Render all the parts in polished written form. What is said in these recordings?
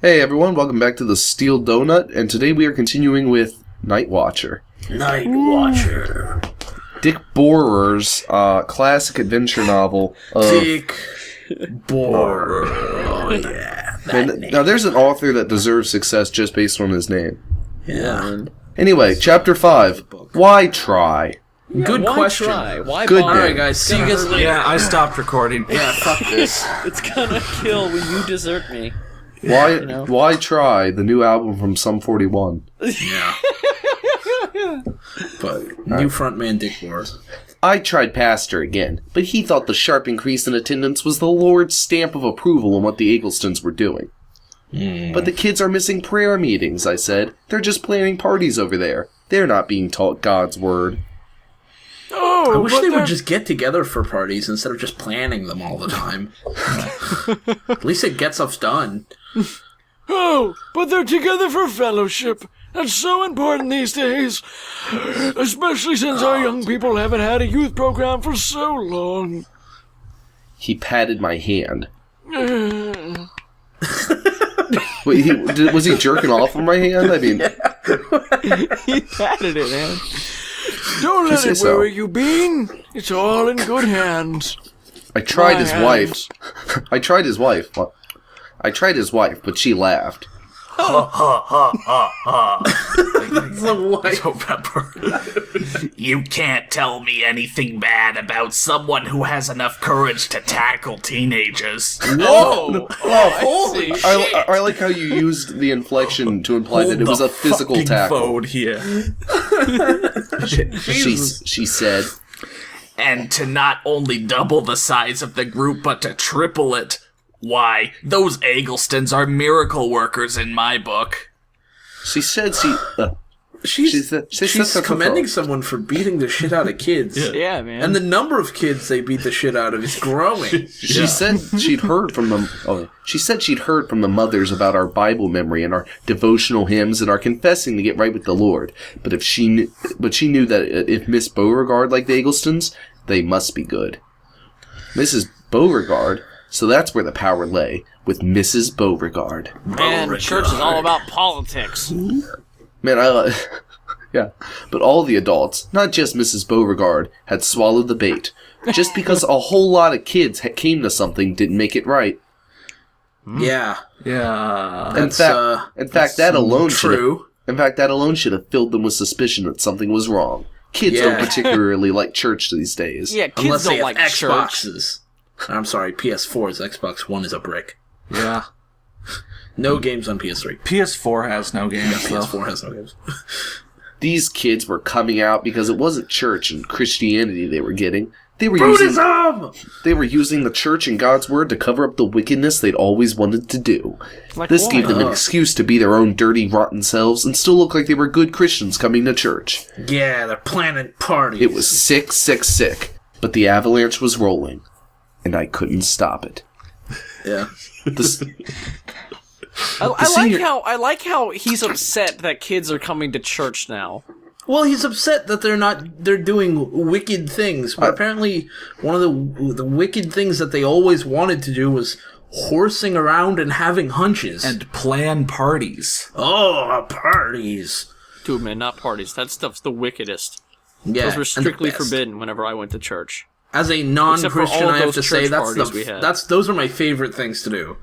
Hey everyone, welcome back to the Steel Donut, and today we are continuing with Night Watcher. Night Watcher. Dick Bohrer's classic adventure novel of... Dick Bohrer. Oh, yeah. Now there's an author that deserves success just based on his name. Yeah. Anyway, Chapter 5. Why try? Yeah, Good why question. Try? Why Good bother? Alright, guys. See you guys later. Yeah, I stopped recording. Yeah, fuck this. It's gonna kill when you desert me. Why try the new album from Sum 41? Yeah. But new frontman Dick Bohrer. I tried Pastor again, but he thought the sharp increase in attendance was the Lord's stamp of approval on what the Egglestons were doing. But the kids are missing prayer meetings, I said. They're just planning parties over there. They're not being taught God's word. I wish they would just get together for parties instead of just planning them all the time. At least it gets stuff done. Oh, but they're together for fellowship. That's so important these days. Especially since our young people haven't had a youth program for so long. He patted my hand. Wait, was he jerking off on my hand? I mean... He patted it, man. Don't let say it so. worry you, Bean. It's all in good hands. I tried My his hands. wife. I tried his wife, but she laughed. So Pepper. You can't tell me anything bad about someone who has enough courage to tackle teenagers. Whoa! Holy I like how you used the inflection to imply that it was a physical tackle. Phone here. She said, And to not only double the size of the group, but to triple it. Why, those Egglestons are miracle workers in my book. She's She's commending someone for beating the shit out of kids. Yeah, man. And the number of kids they beat the shit out of is growing. She said she'd heard from them. She said she'd heard from the mothers about our Bible memory and our devotional hymns and our confessing to get right with the Lord. But she knew that if Miss Beauregard liked the Egglestons, they must be good. Mrs. Beauregard. So that's where the power lay, with Mrs. Beauregard. Man, church is all about politics. Man, yeah. But all the adults, not just Mrs. Beauregard, had swallowed the bait. Just because a whole lot of kids came to something didn't make it right. Yeah. Yeah. In fact, that alone true. should have filled them with suspicion that something was wrong. Kids don't particularly like church these days. Yeah, kids Unless don't they have like Xboxes. I'm sorry, PS4's Xbox One is a brick. Yeah. No games on PS3. PS4 has no games, though. PS4 has no games. These kids were coming out because it wasn't church and Christianity they were getting. They were Buddhism! using the church and God's word to cover up the wickedness they'd always wanted to do. Like This what? gave them an excuse to be their own dirty, rotten selves and still look like they were good Christians coming to church. Yeah, they're planning parties. It was sick, sick, sick. But the avalanche was rolling, and I couldn't stop it. Yeah. I like how he's upset that kids are coming to church now. Well, he's upset that they're doing wicked things, but apparently one of the wicked things that they always wanted to do was horsing around and having hunches. And plan parties. Oh, parties. Dude, man, not parties. That stuff's the wickedest. Yeah. Those were and the strictly best. forbidden whenever I went to church. As a non-Christian, all I have those to say church parties we had. those are my favorite things to do.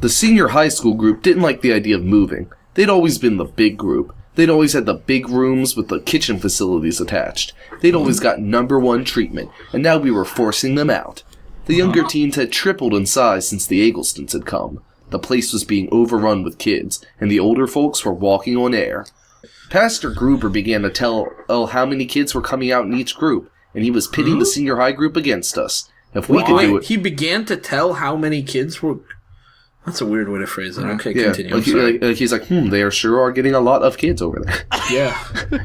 The senior high school group didn't like the idea of moving. They'd always been the big group. They'd always had the big rooms with the kitchen facilities attached. They'd always got #1 treatment, and now we were forcing them out. The younger teens had tripled in size since the Egglestons had come. The place was being overrun with kids, and the older folks were walking on air. Pastor Gruber began to tell how many kids were coming out in each group, and he was pitting the senior high group against us. If we could do it... He began to tell how many kids were... That's a weird way to phrase it. Okay, Yeah, continue. I'm sorry. he's like, they sure are getting a lot of kids over there. Yeah.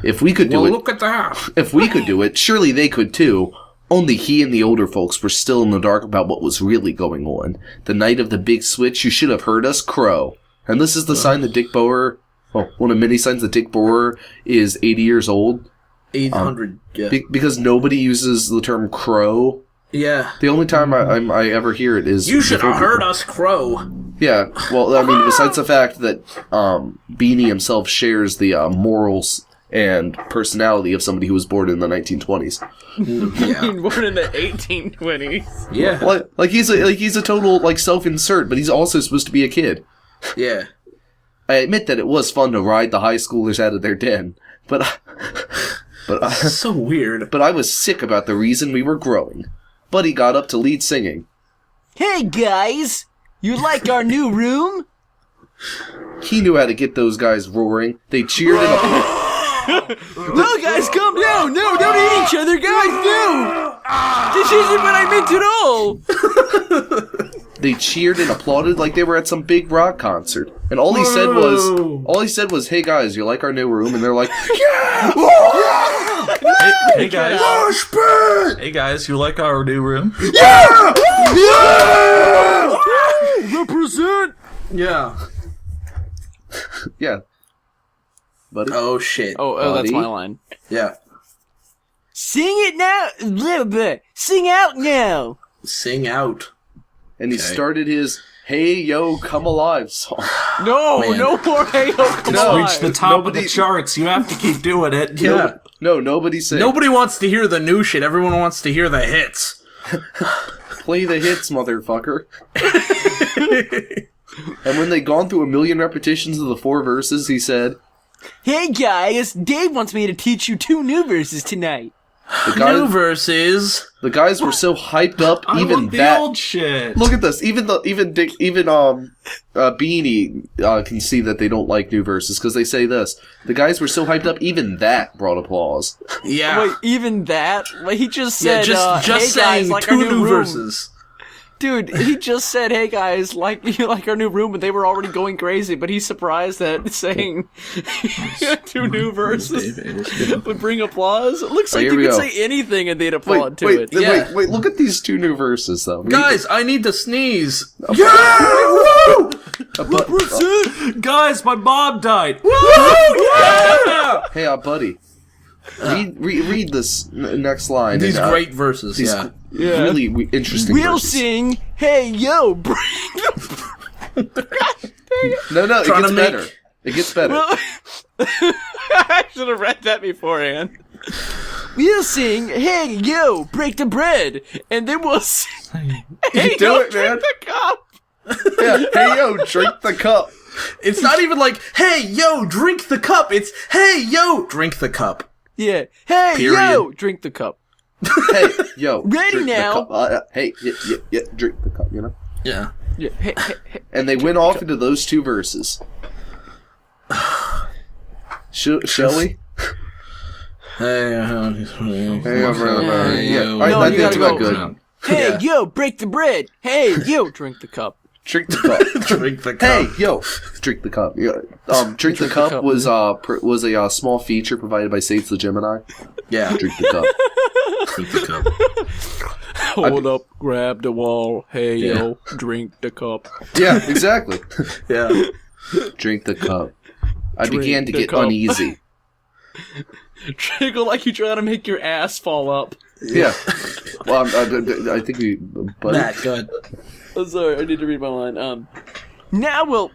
If we could do Well, it... look at that. If we could do it, surely they could too. Only he and the older folks were still in the dark about what was really going on. The night of the big switch, you should have heard us crow. And this is the sign that Dick Bohrer... Well, one of many signs that Dick Bohrer is 80 years old. 800, yeah. Because nobody uses the term crow Yeah. The only time I ever hear it is... You should have heard us crow. Yeah, well, I mean, besides the fact that Beanie himself shares the morals and personality of somebody who was born in the 1920s. Yeah. Born in the 1820s. Yeah. Like he's a total like self-insert, but he's also supposed to be a kid. Yeah. I admit that it was fun to ride the high schoolers out of their den, but So weird. but I was sick about the reason we were growing. Buddy got up to lead singing. Hey guys, you like our new room? He knew how to get those guys roaring. They cheered and No guys, calm down. No, don't hit each other, guys, no. This isn't what I meant at all. They cheered and applauded like they were at some big rock concert. And all he said was, "Hey guys, you like our new room?" And they're like, "Yeah!" Hey guys. Hey guys, you like our new room? Represent. Yeah. Yeah. Buddy. Oh, shit. Oh, that's Buddy. my line. Yeah. Sing it now. Blah, blah. Sing out now. Sing out. And he started his "Hey Yo Come Alive" song. No, Man. no more Hey Ho Come No. On. Reach the top of the charts. You have to keep doing it. Yeah. No, nobody sang. Nobody wants to hear the new shit. Everyone wants to hear the hits. Play the hits, motherfucker. And when they'd gone through 1,000,000 repetitions of the 4 verses, he said, Hey guys, Dave wants me to teach you 2 new verses tonight. New verses. The guys were so hyped up, I even want the that. old shit. Look at this. Even Beanie can see that they don't like new verses because they say this. The guys were so hyped up, even that brought applause. Yeah. Wait, even that? Like, he just Yeah, said, just hey saying guys, like 2 our new new room. verses. Dude, he just said, hey guys, you like our new room, and they were already going crazy, but he's surprised that saying 2 new verses would bring applause. It looks like here you we could go. say anything and they'd applaud to wait, it. Yeah. wait, look at these 2 new verses, though. Guys, I need to sneeze. Guys, my mom died. Hey, buddy. Read this next line. These and, great verses, these yeah. really interesting We'll verses. sing, hey yo, bring the... No, it Trying gets to make- better. It gets better. I should have read that beforehand. We'll sing, hey yo, break the bread. And then we'll sing, Hey, do yo, it, man. drink the cup. Yeah. Hey, yo, drink the cup. It's not even like, hey, yo, drink the cup. It's, hey, yo, drink the cup. yeah, hey Period. yo, drink the cup. Hey, yo. Ready drink the now. cup. Hey, yeah, drink the cup, you know? Yeah. Yeah, hey, And they went off into those 2 verses. Shall we? Hey, Yeah. No, I you think gotta it's go. about good. hey Yeah. yo, break the bread. Hey yo, drink the cup. Drink the cup. drink the cup. Hey, yo, drink the cup. Yeah. Drink the cup was a small feature provided by Saints the Gemini. Yeah. Drink the cup. Drink the cup. Hold up, grab the wall. Hey, Yeah. yo, drink the cup. Yeah, exactly. Yeah. Drink the cup. I Drink began to the get cup. uneasy. Jiggle like you trying to make your ass fall up. Yeah. Well, I think we. Buddy? That good. Oh, sorry, I need to read my line. Now we'll...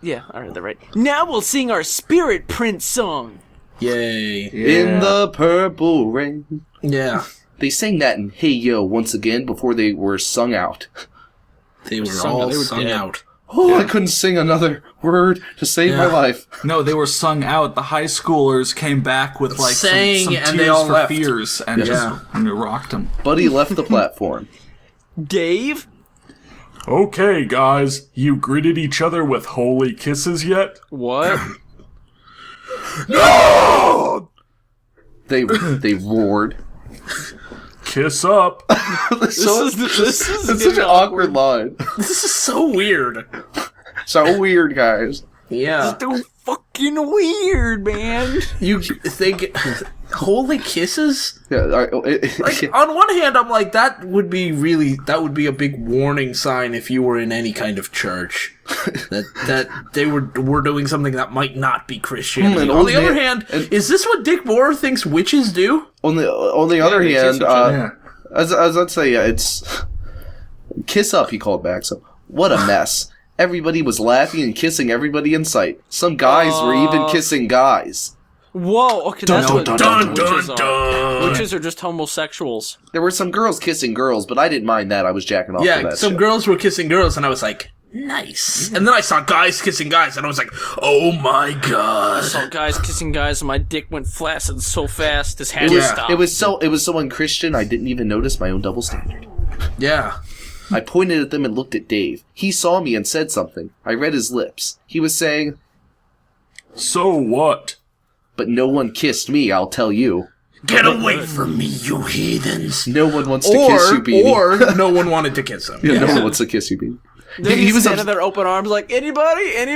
Yeah, I read that right. Now we'll sing our Spirit Prince song. Yay. In the purple rain. Yeah. They sang that in Hey Yo once again before they were sung out. They were Sung- all they were sung dead. out. Oh, I couldn't sing another word to save my Yeah. life. No, they were sung out. The high schoolers came back with like Sang, some and tears they all for left. fears and Yeah. just and it rocked them. Buddy left the platform. Dave? Okay, guys, you greeted each other with holy kisses yet? What? They roared. Kiss up. This is It's such getting an awkward line. This is so weird. So weird, guys. Yeah. So fucking weird, man. You think holy kisses? Yeah, Like on one hand, I'm like that would be a big warning sign if you were in any kind of church that they were doing something that might not be Christianity. and On the old other man- hand, is this what Dick Bohrer thinks witches do? on the other they kiss hand, each other. As I'd say, it's kiss up. He called back. So what a mess. Everybody was laughing and kissing everybody in sight. Some guys were even kissing guys. Whoa, okay, that's what witches are. dun. Witches are just homosexuals. There were some girls kissing girls, but I didn't mind that. I was jacking off to Yeah, that some shit. girls were kissing girls, and I was like, nice. And then I saw guys kissing guys, and I was like, oh my god. I saw guys kissing guys, and my dick went flaccid so fast, his hand stopped. It was so unchristian, I didn't even notice my own double standard. Yeah. I pointed at them and looked at Dave. He saw me and said something. I read his lips. He was saying, So what? but no one kissed me, I'll tell you. Get away from me, you heathens. No one wants to kiss you, Beanie. Or no one wanted to kiss him. Yeah, no one wants to kiss you, Beanie. He was standing there, open arms, like, anybody? And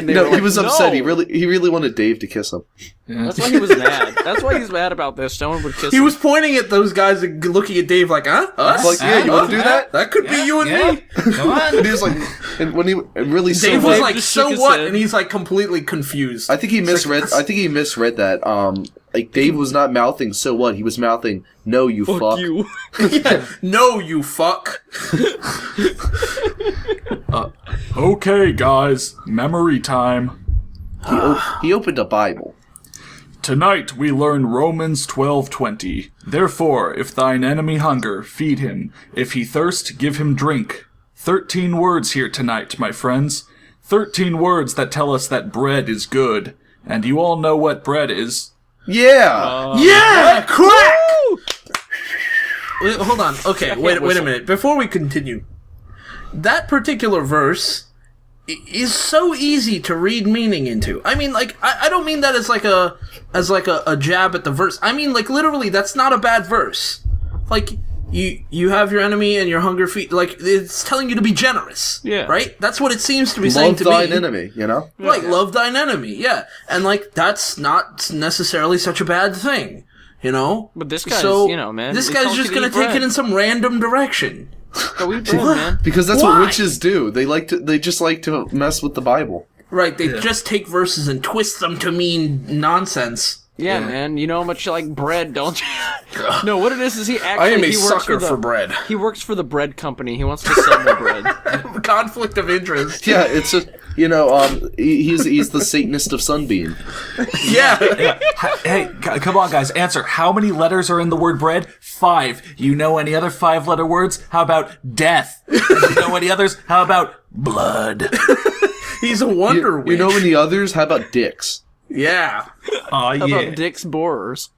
they No, were he like, was upset. no. He really wanted Dave to kiss him. That's why he was mad. That's why he's mad about this. No one would kiss He him. was pointing at those guys and looking at Dave like, huh? Us? Like, yeah, you want to do that? That could be you and me. Come on. And he was like, and when he and really so Dave was what? like, just so shook his what? head. And he's like completely confused. I think he misread. I think he misread that. Like Dave was not mouthing "so what." He was mouthing "no, you fuck." Fuck you. Yeah. No, you fuck. Okay, guys, memory time. He opened a Bible. Tonight we learn Romans 12:20. Therefore, if thine enemy hunger, feed him. If he thirst, give him drink. 13 words here tonight, my friends. 13 words that tell us that bread is good. And you all know what bread is. Yeah. Yeah, crack. Wait, hold on. Okay, wait a minute. Before we continue, that particular verse is so easy to read meaning into. I mean, like, I don't mean that as like a jab at the verse. I mean, like, literally, that's not a bad verse. Like, you have your enemy and your hunger feed. Like, it's telling you to be generous. Yeah. Right? That's what it seems to be saying Love to thine me. enemy. You know. Like, love thine enemy, yeah. And, like, that's not necessarily such a bad thing, you know? But this guy's, So, you know, man. This he guy's told you just to gonna eat take bread. it in some random direction. Go eat bread, man. Because that's Why? what witches do. They just like to mess with the Bible. Right, they just take verses and twist them to mean nonsense. Yeah, man. You know how much you like bread, don't you? No, what it is he actually... I am a he works sucker for for bread. He works for the bread company. He wants to sell more bread. Conflict of interest. Yeah, it's a he's the Satanist of Sunbeam. Yeah. Hey, come on, guys, answer. How many letters are in the word bread? 5. You know any other 5-letter words? How about death? And you know any others? How about blood? He's a wonder witch. You know any others? How about dicks? Yeah. Aw, How yeah. about Dick's Bohrers?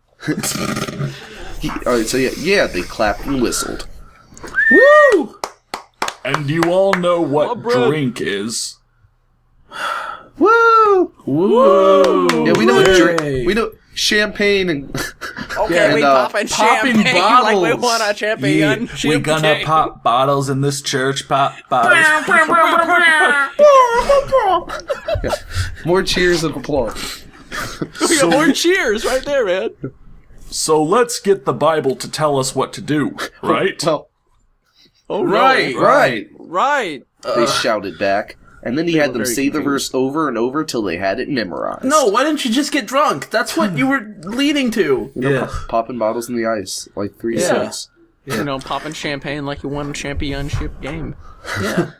All right, so yeah, they clapped and whistled. Woo! And you all know what bread. drink is. Woo! Woo! Yeah, we know what Hooray. we know champagne and Okay, and, we popping popping champagne like we bottles. want a champagne. We gonna pop bottles in this church, pop bottles. more cheers and applause. We got more cheers right there, man. So let's get the Bible to tell us what to do, right? Well, Oh, Right. right. Right. They shouted back, and then he had them very say the verse over and over till they had it memorized. No, why didn't you just get drunk? That's what you were leading to. You know, popping bottles in the ice like 3 cents. You know, popping champagne like you won a championship game. Yeah.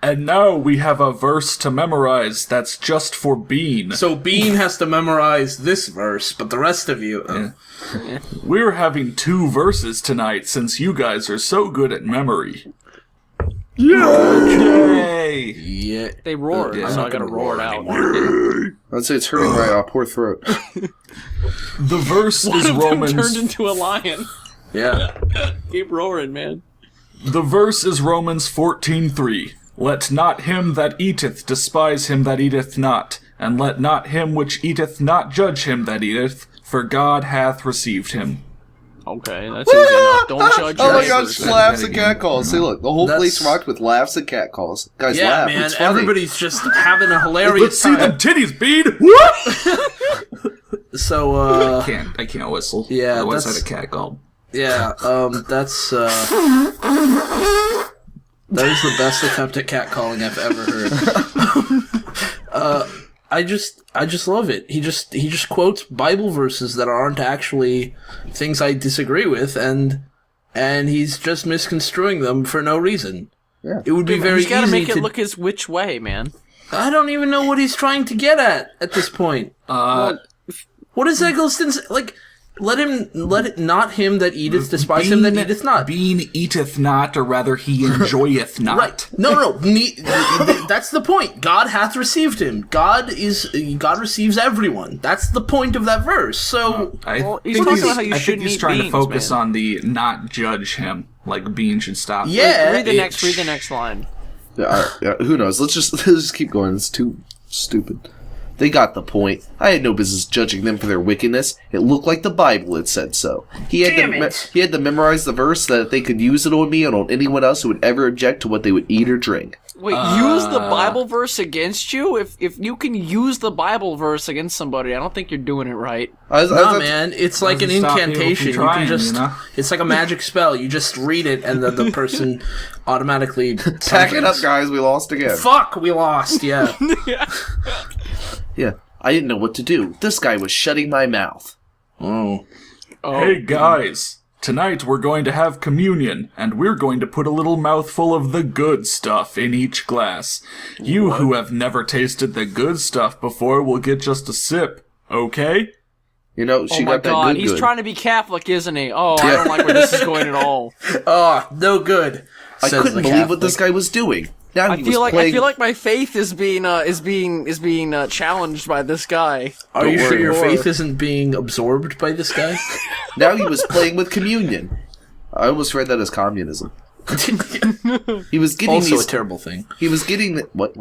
And now we have a verse to memorize that's just for Bean. So Bean has to memorize this verse, but the rest of you... We're having 2 verses tonight since you guys are so good at memory. Yay! Yeah. They roared, Yeah, so I'm I not gotta gonna roar it roar out. I'd say it's hurting my poor throat. The verse One is of them turned Romans. into a lion. Yeah. Keep roaring, man. The verse is Romans 14:3. Let not him that eateth despise him that eateth not, and let not him which eateth not judge him that eateth, for God hath received him. Okay, that's easy enough. Don't judge Oh my your gosh, neighbors. laughs and catcalls. See, look, the whole That's- place rocked with laughs and catcalls. Guys, Yeah, laugh. man. It's funny. Everybody's just having a hilarious Let's see them time. titties, Bean! So, I can't whistle. Yeah, Otherwise that's- I'd have cat called. yeah, that's, that is the best attempt at catcalling I've ever heard. I just love it. He just quotes Bible verses that aren't actually things I disagree with, and and he's just misconstruing them for no reason. Yeah. It would be very He's gotta easy make it to... look his which way, man. I don't even know what he's trying to get at this point. What is Eggleston's... Like, let it not him that eateth, despise him that eateth not. Bean eateth not, or rather he enjoyeth not. Right. No. That's the point. God hath received him. God receives everyone. That's the point of that verse. So... he's talking about how you I think shouldn't he's eat trying beans, to focus man. on the not judge him. Like, Bean should stop. yeah. Read the next line. Who knows? Let's just keep going. It's too stupid. They got the point. I had no business judging them for their wickedness. It looked like the Bible had said so. He had to memorize the verse so that they could use it on me and on anyone else who would ever object to what they would eat or drink. Wait, use the Bible verse against you? If you can use the Bible verse against somebody, I don't think you're doing it right. No, man, it's like an Doesn't stop people from incantation. trying, you can just, you know? it's like a magic spell. You just read it, and then the person automatically Pack it up, guys. We lost again. Fuck, we lost. Yeah. Yeah. I didn't know what to do. This guy was shutting my mouth. Oh. Hey guys, tonight we're going to have communion, and we're going to put a little mouthful of the good stuff in each glass. You who have never tasted the good stuff before will get just a sip, okay? You know, she Oh my got that god, good. he's trying to be Catholic, isn't he? Oh, I don't like where this is going at all. Oh, no good. I says couldn't the believe what this Catholic. guy was doing. Now I he feel was like playing. my faith is being challenged by this guy. Are you sure worry. your faith isn't being absorbed by this guy? Now he was playing with communion. I almost read that as communism. He was getting Also these. a terrible thing. He was getting what?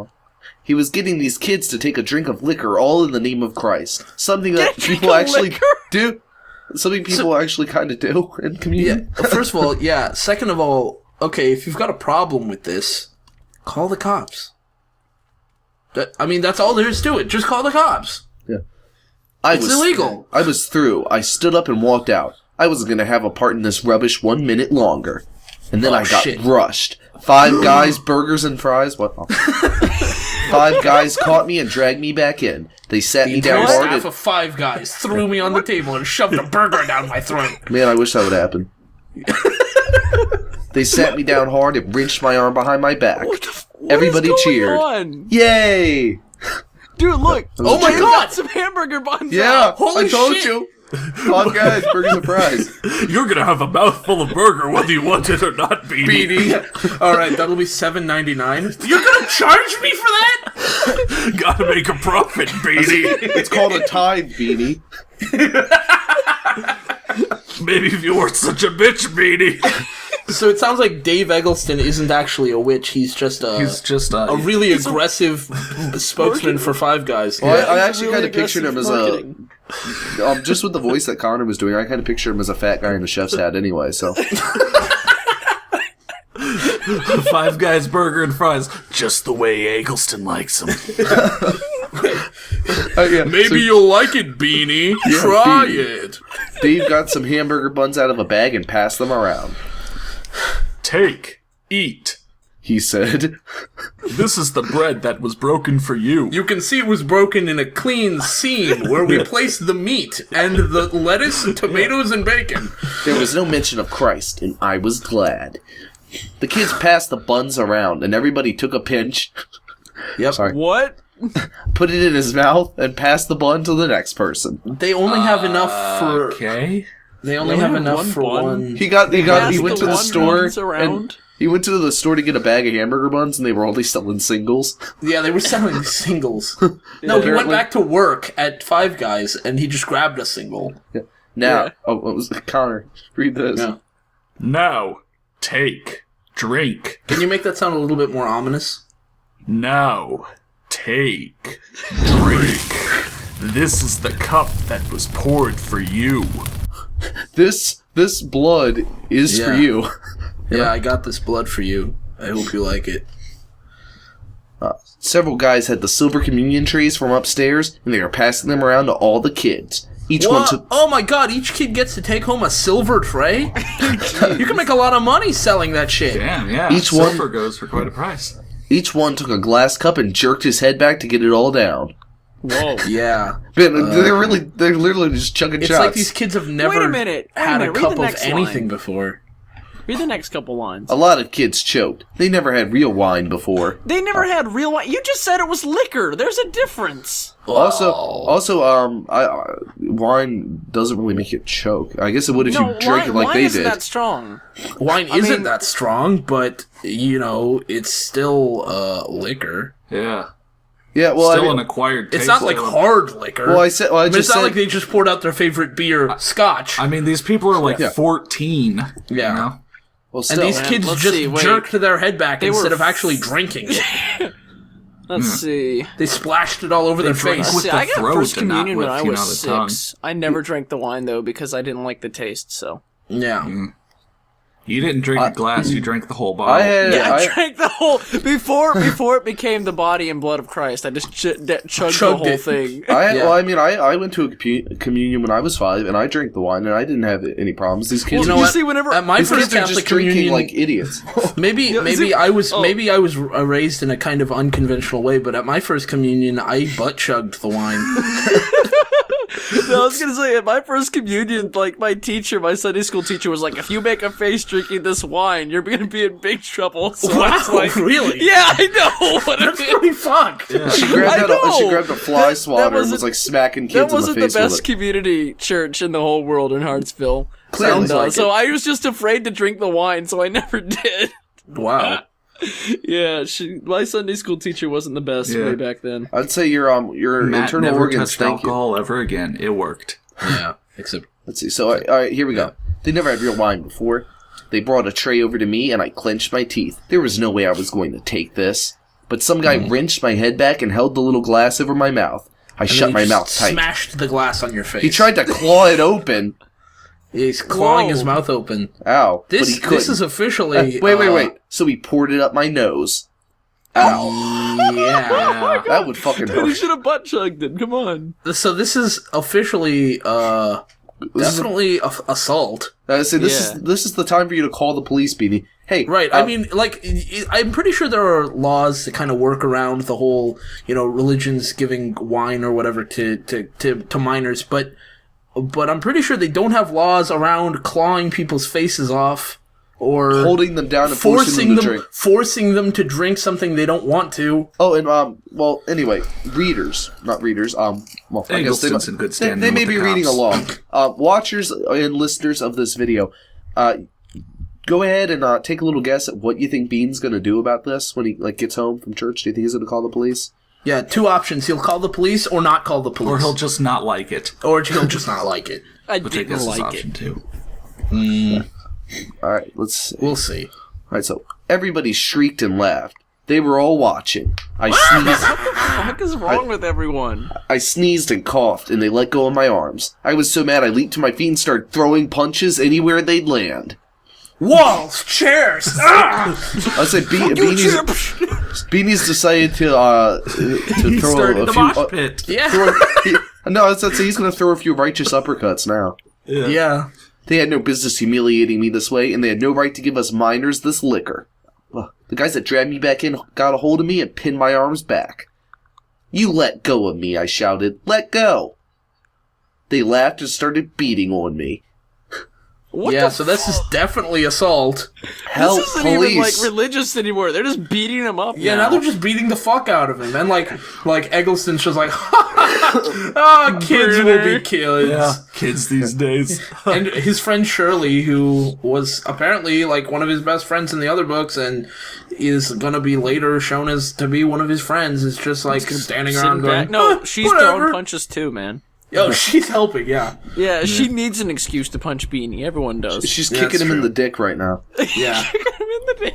He was getting these kids to take a drink of liquor, all in the name of Christ. Something that people actually do. Something people actually kind of do in communion. Yeah. First of all, yeah. Second of all, okay, if you've got a problem with this, call the cops. That's all there is to it. Just call the cops. Yeah. It's illegal. I was through. I stood up and walked out. I wasn't going to have a part in this rubbish 1 minute longer. And then I got shit. rushed. 5 guys, burgers and fries. What? Oh. 5 guys caught me and dragged me back in. They sat The me down entire hard. staff of 5 guys threw me on the table and shoved a burger down my throat. Man, I wish that would happen. They sat me down hard and wrenched my arm behind my back. Everybody What is going cheered. on? Yay! Dude, look. Oh my Jim God! got some hamburger buns Yeah, out. Holy I told shit. you. 5 guys, burgers and fries. You're gonna have a mouthful of burger whether you want it or not, Beanie. Beanie. All right, that'll be $7.99. You're gonna charge me for that? Gotta make a profit, Beanie. It's called a tithe, Beanie. Maybe if you weren't such a bitch, Beanie. So it sounds like Dave Eggleston isn't actually a witch. He's just a really aggressive spokesman for 5 Guys. Well, I it's actually really kind of pictured him as aggressive a... just with the voice that Connor was doing, I kind of picture him as a fat guy in a chef's hat anyway, so... 5 Guys burger and fries, just the way Eggleston likes them. Yeah, Maybe so you'll like it, Beanie. Try Beanie. it. Dave got some hamburger buns out of a bag and passed them around. Take, eat. He said. This is the bread that was broken for you. You can see it was broken in a clean scene where we placed the meat and the lettuce and tomatoes and bacon. There was no mention of Christ, and I was glad. The kids passed the buns around, and everybody took a pinch, Yep. Sorry. What? put it in his mouth, and passed the bun to the next person. They only have enough for. Okay. They only They have only have enough one for bun? one. He passed went to the the one store buns around? and he went to the store to get a bag of hamburger buns, and they were only selling singles. Yeah, they were selling singles. No, he went apparently- back to work at 5 Guys and he just grabbed a single. Now, Yeah. what was Connor? Read this. Yeah. Now, take, drink. Can you make that sound a little bit more ominous? Now, take, drink. This is the cup that was poured for you. This blood is for Yeah. you. Yeah, I got this blood for you. I hope you like it. Several guys had the silver communion trays from upstairs, and they were passing them around to all the kids. Each one What? took. Oh my god, each kid gets to take home a silver tray? You can make a lot of money selling that shit. Damn, yeah. Each one- Silver goes for quite a price. Each one took a glass cup and jerked his head back to get it all down. Whoa. Yeah. Man, they're literally just chugging It's shots. like these kids have never Wait a minute. had a Read cup the of next anything line. before. Read the next couple lines. A lot of kids choked. They never had real wine before. They never had real wine. You just said it was liquor. There's a difference. Wine doesn't really make you choke. I guess it would if you drink it like wine they isn't did. that strong. Wine isn't that strong, but, it's still liquor. Yeah. Yeah, well, Still an acquired taste. It's not like hard liquor. Well, I just it's not said, like they just poured out their favorite beer, scotch. I mean, these people are like 14. Yeah. You know? well, And still, these kids let's just see, wait. jerked their head back They instead were of actually drinking it. Let's see. They splashed it all over their drank face. with See, the I got throat first and not communion when with, I you know, was the tongue. 6. I never drank the wine, though, because I didn't like the taste, so. Yeah. You didn't drink a glass, you drank the whole bottle. I drank the whole... Before it became the body and blood of Christ, I just chugged the whole it. thing. I went to a communion when I was 5, and I drank the wine, and I didn't have any problems. These kids, You know you what? see, whenever- At my these first kids are Catholic just drinking communion, like idiots. maybe I was raised in a kind of unconventional way, but at my first communion, I butt chugged the wine. No, I was gonna say, at my first communion, like, my Sunday school teacher was like, if you make a face drinking this wine, you're gonna be in big trouble. So Wow, it's like, really? Yeah, I know. What That's pretty fucked. She grabbed a fly That swatter and wasn't- was like smacking kids That in the wasn't face the best with it. community church in the whole world in Hartsville. Sounds And, like so it. I was just afraid to drink the wine, so I never did. Wow. Yeah, my Sunday school teacher wasn't the best way back then. I'd say your Matt internal never organs. touched Thank you. alcohol ever again. It worked. Yeah. Except Let's see. So, all right, here we go. They never had real wine before. They brought a tray over to me, and I clenched my teeth. There was no way I was going to take this. But some guy wrenched my head back and held the little glass over my mouth. I shut my mouth tight. Smashed the glass on your face. He tried to claw it open. He's clawing Whoa. his mouth open. Ow. but he This couldn't. is officially. Wait. So he poured it up my nose. Ow. Yeah. That would fucking You hurt. should have butt chugged it. Come on. So this is officially definitely assault. This is the time for you to call the police, Beanie. Hey, Right. I mean, like, I'm pretty sure there are laws that kind of work around the whole, religions giving wine or whatever to minors, but I'm pretty sure they don't have laws around clawing people's faces off or holding them down and forcing them to drink. forcing them to drink something they don't want to. Oh, and well, anyway, not readers. Well, I guess Eggleston's in good standing they may with the be reading cops. along. Watchers and listeners of this video, go ahead and take a little guess at what you think Bean's going to do about this when he gets home from church. Do you think he's going to call the police? Yeah, two options: he'll call the police or not call the police, Or he'll just not like it. or he'll just not like it. I Which I didn't guess is like option it. 2. All right, let's see. We'll see. All right, so everybody shrieked and laughed. They were all watching. I sneezed. What the fuck is wrong with everyone? I sneezed and coughed, and they let go of my arms. I was so mad I leaped to my feet and started throwing punches anywhere they'd land. Walls, chairs. I said, Beanie's decided to throw Started a the few. mosh pit. Yeah. No, I'd say he's going to throw a few righteous uppercuts now. Yeah. They had no business humiliating me this way, and they had no right to give us minors this liquor. The guys that dragged me back in got a hold of me and pinned my arms back. You let go of me, I shouted. Let go! They laughed and started beating on me. So this is definitely assault. Help, This isn't police! even like religious anymore. They're just beating him up. Yeah, now now they're just beating the fuck out of him. And like Eggleston's just like, oh, kids will be kids. Yeah, kids these days. And his friend Shirley, who was apparently like one of his best friends in the other books and is gonna be later shown as to be one of his friends, is just like standing around sitting going, back. No, she's whatever. throwing punches too, man. Oh, she's helping, yeah. Yeah, she needs an excuse to punch Beanie. Everyone does. She's Yeah, kicking that's him in true. the dick right now. Yeah. Him in the dick.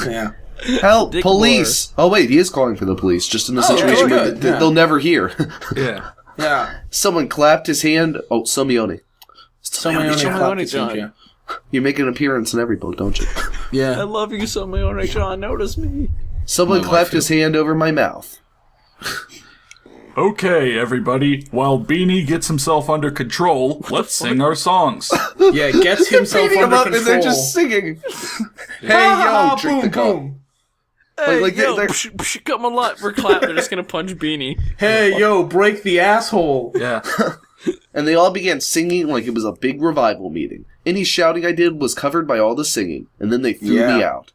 Yeah. Help, Dick police! Oh wait, he is calling for the police, just in a situation where good, they'll never hear. Yeah. Yeah. Someone clapped his hand. Oh, Somione. Someone clapped his John. hand, yeah. You make an appearance in every book, don't you? I Yeah. love you so much, John. Notice me. Someone My clapped wife his hand over my mouth. Okay, everybody. While Beanie gets himself under control, let's sing our songs. Yeah, gets himself Beating under him up control. and they're just singing. Hey, Ha, yo, drink the boom, cup. boom. Hey, like yo, they're- come on, lot. We're clapping. They're just gonna punch Beanie. Hey, yo, break the asshole. Yeah. And they all began singing like it was a big revival meeting. Any shouting I did was covered by all the singing, and then they threw me out.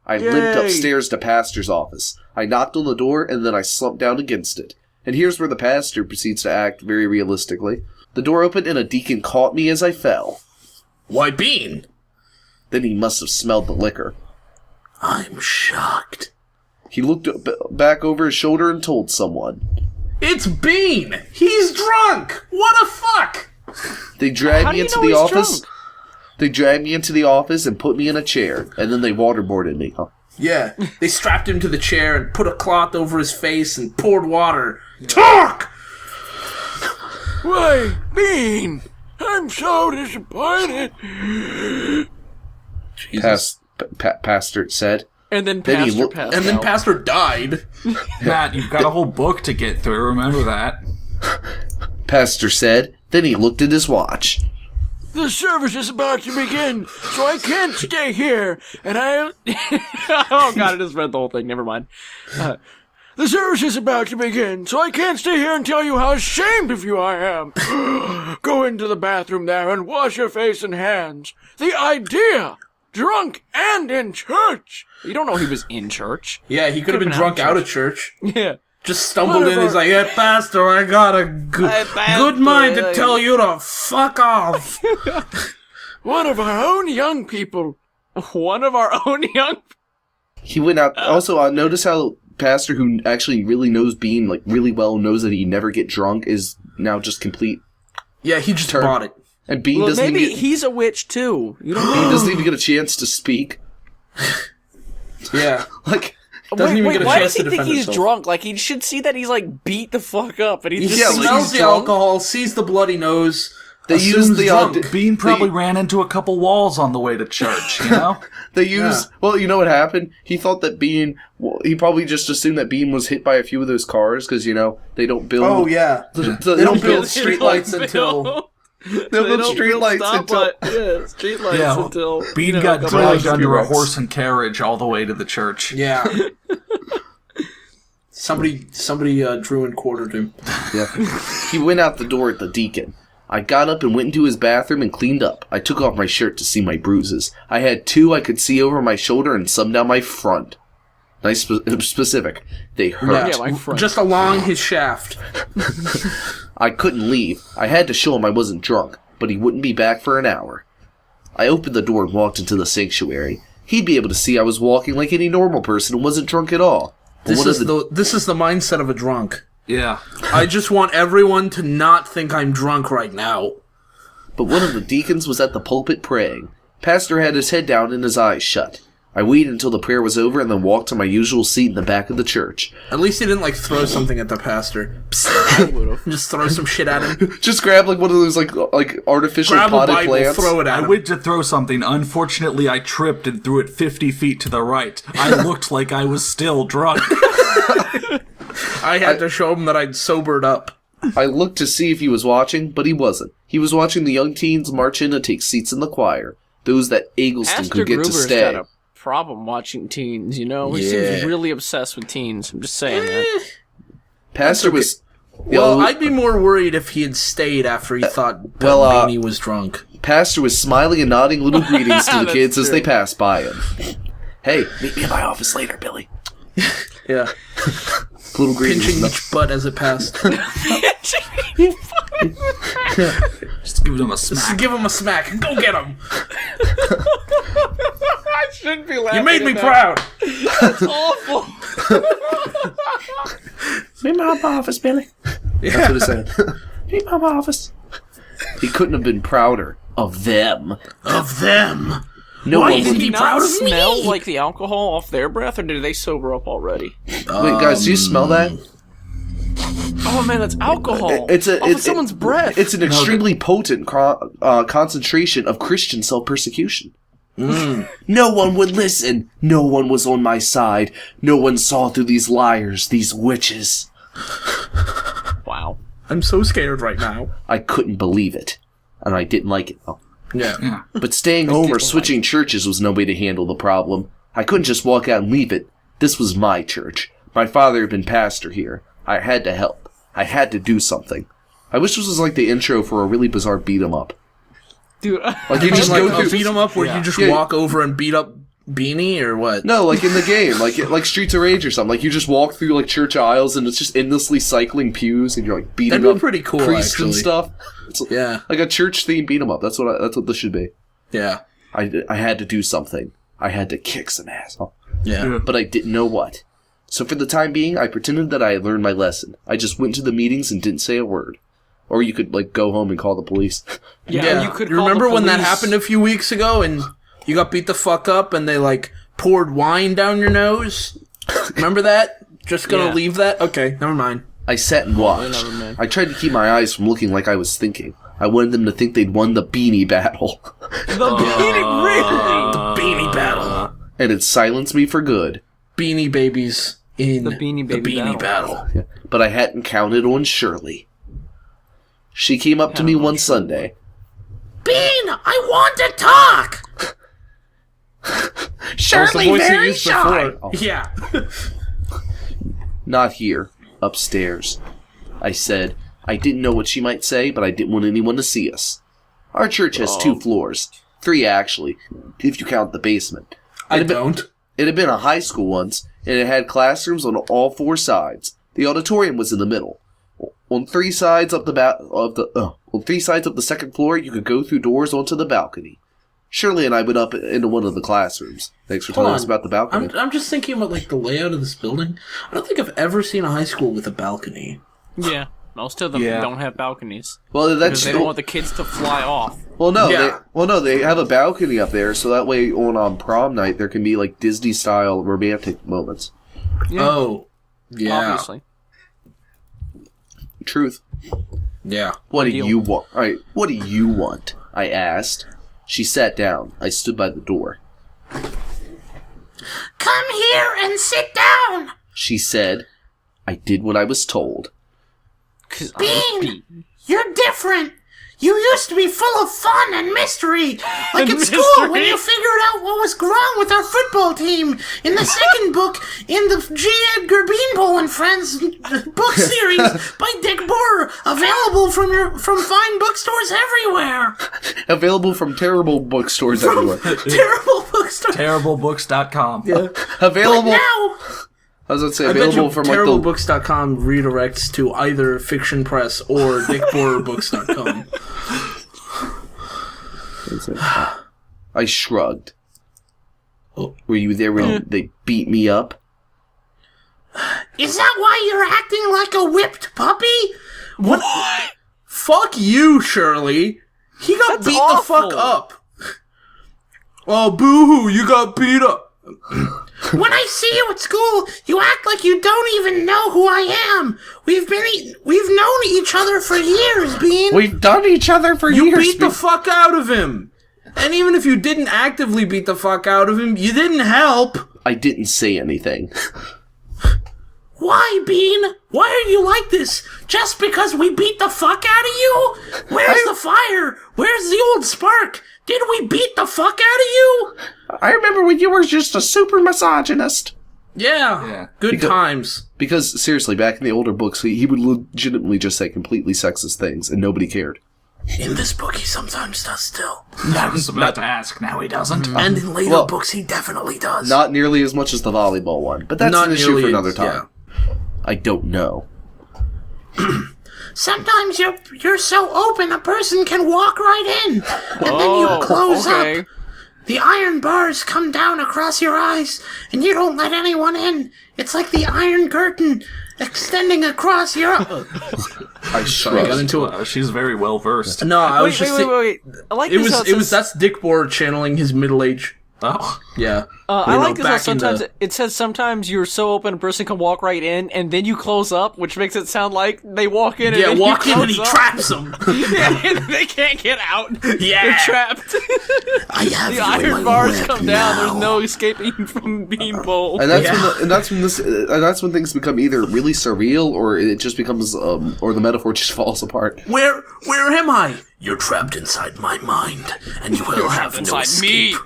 I limped upstairs to pastor's office. I knocked on the door, and then I slumped down against it. And here's where the pastor proceeds to act very realistically. The door opened, and a deacon caught me as I fell. Why, Bean? Then he must have smelled the liquor. I'm shocked. He looked back over his shoulder and told someone. It's Bean! He's drunk! What the fuck? They dragged me into the office. They dragged me into the office and put me in a chair, and then they waterboarded me. Yeah, they strapped him to the chair and put a cloth over his face and poured water. Talk! Why, Bean, I'm so disappointed. Pastor said. And then Then he Pastor looked- passed And then out. Pastor died. Matt, you've got a whole book to get through. Remember that. Pastor said. Then he looked at his watch. The service is about to begin, so I can't stay here, and Oh god, I just read the whole thing. Never mind. The service is about to begin, so I can't stay here and tell you how ashamed of you I am. Go into the bathroom there and wash your face and hands. The idea! Drunk and in church! You don't know he was in church. Yeah, he could have been drunk out of church. Yeah. Just stumbled in. Whatever. He's like, "Hey, Pastor, I got a good mind to tell you to fuck off." One of our own young people. One of our own young... He went out. Also, notice how Pastor, who actually really knows Bean, like really well, knows that he never get drunk, is now just complete. Yeah, he just bought it. And Bean Well, doesn't maybe even he's a witch, too. You don't Bean doesn't even get a chance to speak. Yeah. Like, Doesn't even get a why chance does he to think defend he's himself. drunk? Like, he should see that he's, like, beat the fuck up, and he just Yeah, thinks like, Smells he's the drunk. alcohol, sees the bloody nose. they use assumes the drunk. Bean probably ran into a couple walls on the way to church, you know? They use. Yeah. Well, you know what happened? He thought that Bean. Well, he probably just assumed that Bean was hit by a few of those cars because they don't build. Oh yeah. So They don't build They streetlights don't until. build- They build streetlights until. streetlights Yeah, until... Bean you know, got a couple dragged of- under a T-Rex. horse and carriage all the way to the church. Yeah. Somebody drew and quartered him. Yeah. He went out the door at the deacon. I got up and went into his bathroom and cleaned up. I took off my shirt to see my bruises. I had two I could see over my shoulder and some down my front. Nice specific. They hurt. Yeah, my friend. Just along his shaft. I couldn't leave. I had to show him I wasn't drunk, but he wouldn't be back for an hour. I opened the door and walked into the sanctuary. He'd be able to see I was walking like any normal person and wasn't drunk at all. But This is the mindset of a drunk. Yeah. I just want everyone to not think I'm drunk right now. But one of the deacons was at the pulpit praying. Pastor had his head down and his eyes shut. I waited until the prayer was over and then walked to my usual seat in the back of the church. At least he didn't throw something at the pastor. Just throw some shit at him. Just grab one of those like artificial Grab a potted Bible, plants. throw it at I him. went to throw something. Unfortunately, I tripped and threw it 50 feet to the right. I looked like I was still drunk. I had to show him that I'd sobered up. I looked to see if he was watching, but he wasn't. He was watching the young teens march in to take seats in the choir. Those that Eggleston Pastor could get to Gruber's stay. got a problem watching teens, you know? He seems Yeah. really obsessed with teens. I'm just saying that. Pastor okay. was. Well, I'd be more worried if he had stayed after he thought Beanie was drunk. Pastor was smiling and nodding little greetings to the That's kids as true. they passed by him. Hey, meet me in my office later, Billy. Yeah. Little greetings. Pinching each butt as it passed. Just give him a Just smack. give him a smack. Go get him. I shouldn't be laughing. You made me at proud. That's awful. Meet me in my office, Billy. That's what it said. Meet me in my office. He couldn't have been prouder of them. Of them. No Why one isn't would he be. proud of smell me? like the alcohol off their breath, or did they sober up already? Wait, guys, do you smell that? Oh man, that's alcohol. It's off of someone's breath. It's an extremely potent concentration of Christian self-persecution. No one would listen. No one was on my side. No one saw through these liars, these witches. Wow. I'm so scared right now. I couldn't believe it, and I didn't like it. Oh. Yeah. But staying home or switching churches was no way to handle the problem. I couldn't just walk out and leave it. This was my church. My father had been pastor here. I had to help. I had to do something. I wish this was like the intro for a really bizarre beat-em-up. Dude, Like you just Like go a through. beat 'em up where you just walk over and beat up Beanie or what? No, like in the game, like Streets of Rage or something. Like you just walk through like church aisles and it's just endlessly cycling pews and you're like beating That'd be up pretty cool, priests and actually. stuff. It's Yeah. like a church theme beat 'em up. That's what this should be. Yeah. I had to do something. I had to kick some ass. Yeah. But I didn't know what. So for the time being, I pretended that I had learned my lesson. I just went to the meetings and didn't say a word. Or you could like go home and call the police. yeah, you could. You call remember the when that police. happened a few weeks ago and you got beat the fuck up and they like poured wine down your nose? Remember that? Just gonna Yeah. leave that? Okay, never mind. I sat and watched. Never mind. I tried to keep my eyes from looking like I was thinking. I wanted them to think they'd won the Beanie battle. The Beanie, really? Beanie battle. And it silenced me for good. Beanie Babies in The Beanie Baby battle. But I hadn't counted on Shirley. She came up to me one Sunday. Bean, I want to talk! Shirley, very shy. Yeah. Not here. Upstairs. I said. I didn't know what she might say, but I didn't want anyone to see us. Our church has 2 floors. 3, actually, if you count the basement. I don't. It had been a high school once, and it had classrooms on all 4 sides. The auditorium was in the middle. On 3 sides up on 3 sides of the second floor, you could go through doors onto the balcony. Shirley and I went up into one of the classrooms. Thanks for telling us about the balcony. I'm just thinking about like the layout of this building. I don't think I've ever seen a high school with a balcony. Yeah, most of them don't have balconies Well, because that's they don't want the kids to fly off. well, no, Yeah. they have a balcony up there, so that way on prom night there can be like Disney style romantic moments. Yeah. Oh, yeah, Obviously. Truth. yeah. What do Ideal. you want? All right, what do you want? I asked. She sat down. I stood by the door. Come here and sit down. She said. I did what I was told. 'Cause Bean, you're different. You used to be full of fun and mystery, like And at school when mystery. you figured out what was wrong with our football team. In the second book in the G. Edgar Beanpole and Friends book series by Dick Bohrer, available from fine bookstores everywhere. Available from terrible bookstores everywhere. Terrible bookstores. Terriblebooks.com. Available. Now, I was going to say I bet available you from like the. terriblebooks.com redirects to either Fiction Press or dickbohrerbooks.com. I shrugged. Oh. Were you there when they beat me up? Is that why you're acting like a whipped puppy? What? Fuck you, Shirley. He got That's beat awful. the fuck up. Oh, boo-hoo, you got beat up. When I see you at school, you act like you don't even know who I am. We've known each other for years, Bean. We've done each other for You years. beat the fuck out of him. And even if you didn't actively beat the fuck out of him, you didn't help. I didn't say anything. Why, Bean? Why are you like this? Just because we beat the fuck out of you? Where's the fire? Where's the old spark? Did we beat the fuck out of you? I remember when you were just a super misogynist. Yeah. Good times. Because, seriously, back in the older books, he would legitimately just say completely sexist things, and nobody cared. In this book, he sometimes does still. I was about to ask. Now he doesn't. And in later Well, books, he definitely does. Not nearly as much as the volleyball one, but that's Not an issue nearly for another as- time. I don't know. Sometimes you're so open, a person can walk right in. And then you close up. The iron bars come down across your eyes, and you don't let anyone in. It's like the iron curtain extending across your... I shrugged. into it. She's very well versed. No, I was Wait. I like this how it says- that's Dick Bohrer channeling his middle age. Oh, Yeah. I You like know, this how back in sometimes the- it says sometimes you're so open a person can walk right in, and then you close up, which makes it sound like they walk in and Yeah, then walk you in and he close up. traps them. Yeah, and they can't get out. Yeah. They're trapped. I have The you in iron my bars whip come now. down. There's no escaping from Beanpole. And that's Yeah. and that's when things become either really surreal or it just becomes or the metaphor just falls apart. Where am I? You're trapped inside my mind, and you will have no inside escape.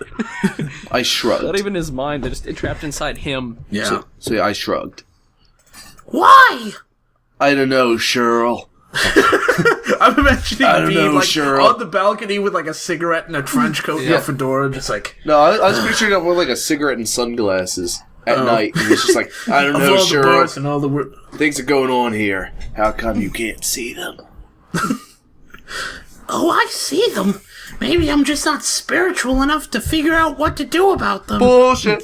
me. I shrugged. Not even his mind. They're just trapped inside him. Yeah. So yeah, I shrugged. Why? I don't know, Cheryl. I'm imagining Bean like Cheryl. on the balcony with like a cigarette and a trench coat and a fedora, just like. No, I was picturing him with like a cigarette and sunglasses at night. And he's just like, I don't know, all the bars Cheryl. and all the Things are going on here. How come you can't see them? Oh, I see them. Maybe I'm just not spiritual enough to figure out what to do about them. Bullshit.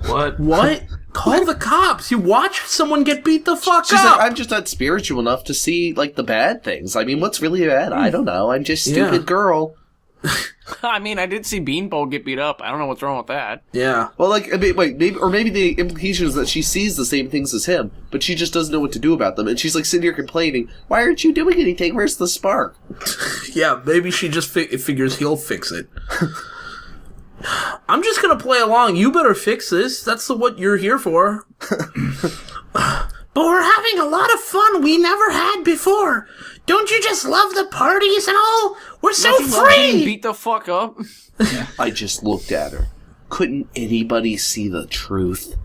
What? Call the cops. You watch someone get beat the fuck She's up. like, I'm just not spiritual enough to see, like, the bad things. I mean, what's really bad? I don't know. I'm just stupid girl. I mean, I did see Beanpole get beat up. I don't know what's wrong with that. Yeah. Well, like, I mean, wait, maybe the implication is that she sees the same things as him, but she just doesn't know what to do about them, and she's, like, sitting here complaining, why aren't you doing anything? Where's the spark? Yeah, maybe she just figures he'll fix it. I'm just gonna play along. You better fix this. That's what you're here for. But we're having a lot of fun we never had before. Don't you just love the parties and all? We're so free! Beat the fuck up. I just looked at her. Couldn't anybody see the truth?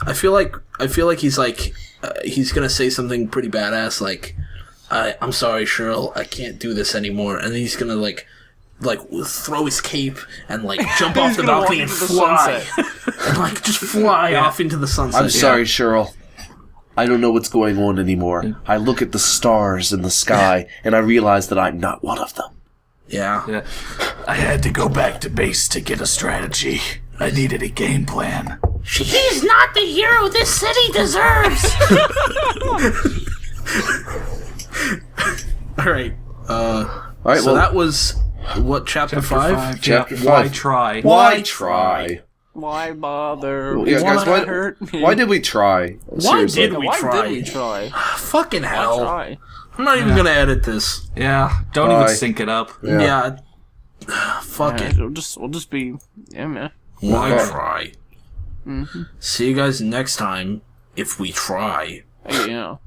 I feel like he's like he's gonna say something pretty badass like, I'm sorry, Cheryl, I can't do this anymore, and then he's gonna like throw his cape and like jump off the balcony and fly, and like just fly off into the sunset. I'm sorry, Cheryl. I don't know what's going on anymore. I look at the stars in the sky, and I realize that I'm not one of them. Yeah. I had to go back to base to get a strategy. I needed a game plan. He's not the hero this city deserves. All right. So that was what, chapter 5? Chapter Why 5. try? Why try? Why bother? Well, yeah, guys, why did we try? Why Seriously. did we Why try? did we try? Fucking hell. Try. I'm not even gonna edit this. Yeah, don't Why? even sync it up. Yeah. Fuck it. We'll just be, yeah, man. Why Okay. try? See you guys next time if we try. Hey, you know.